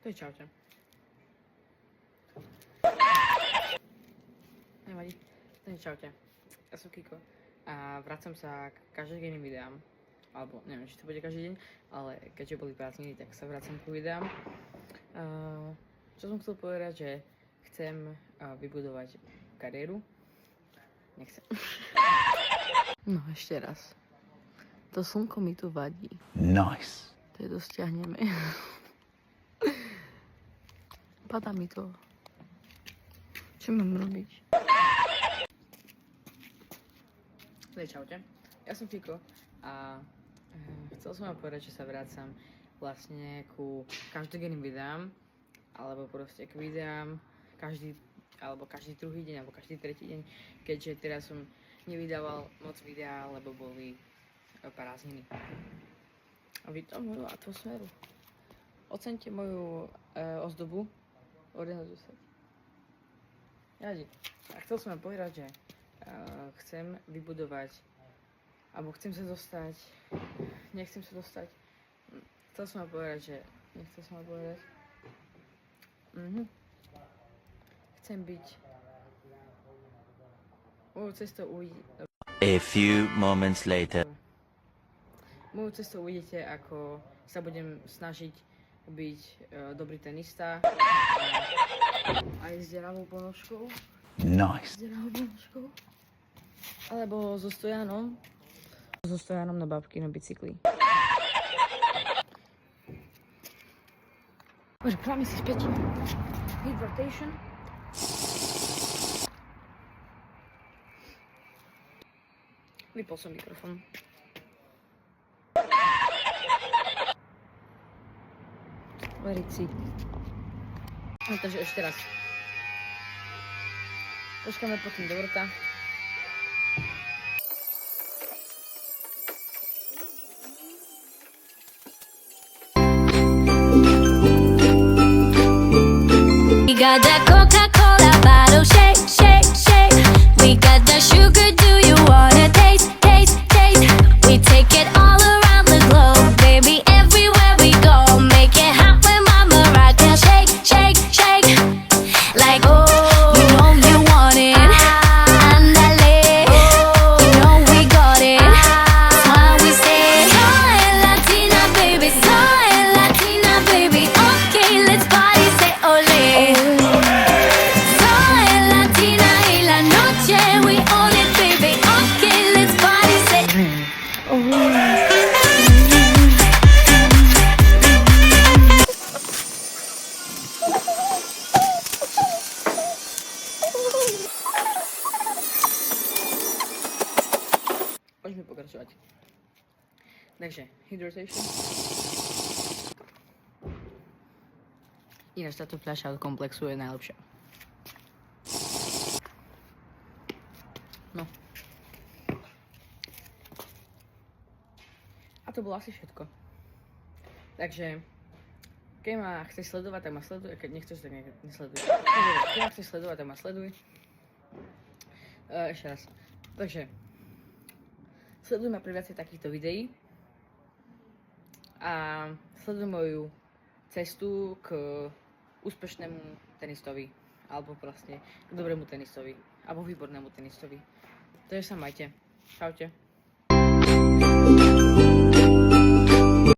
To je čaute. Nevadí. To je čaute. Ja som Kiko a vracam sa k každodenným videám. Alebo neviem, či to bude každý deň, ale keďže boli prázdniny, tak sa vracam k videám. Čo som chcel povedať, že chcem vybudovať kariéru. Nechcem. No ešte raz. To slnko mi tu vadí. Nice. To je dosťahneme. Padá mi to. Čo mám robiť? Čaute. Ja som Kiko a chcel som vám povedať, že sa vracam vlastne ku každodenným videám, alebo proste k videám každý druhý deň, alebo každý tretí deň, keďže teraz som nevydával moc videá, lebo boli prázdniny. A vítam moju atmosféru. Oceňte moju ozdobu. Od 1 do 10. Radi. A chcel som vám povedať, že chcem vybudovať, alebo chcem sa dostať, nechcem sa dostať. Chcel som vám povedať, že nechcel som vám povedať. Chcem byť mojou cestou A few moments later. Mojou cestou uvidíte, ako sa budem snažiť byť dobrý tenista aj s deravou ponožkou. Nice. S deravou ponožkou. Alebo so stojanom. So stojanom na babky na bicykli. Bože, práve si späť. Hit rotation. Vypol som mikrofón. Veriť si. No, takže ešte raz. Počkáme potom do vrta. We got that Coca-Cola bottle, shake, shake, shake. We got that sugar, do you wanna taste, taste, taste? We take it all around the globe, baby, everywhere we go. Make it happen, mama, rock and shake, shake, shake. Like, oh, you know you want it. Andale, you know we got it. That's why we say, soy Latina, baby, soy Latina, baby. Okay, let's party, say ole. Soy Latina y la noche we own it, baby. Okay, let's party, say Poďme pokračovať. Takže, hydration. Ináč táto fľaša od Komplexu je najlepšia. No. A to bolo asi všetko. Takže, keď ma chceš sledovať, tak ma sleduj, a keď nechceš, tak nesleduj. Keď ma chceš sledovať, tak ma sleduj. Ešte raz. Takže, sleduj ma pri viacej takýchto videí. A sleduj moju cestu k úspešnému tenistovi. Alebo proste k dobrému tenistovi. Alebo výbornému tenistovi. Takže sa majte. Čaute.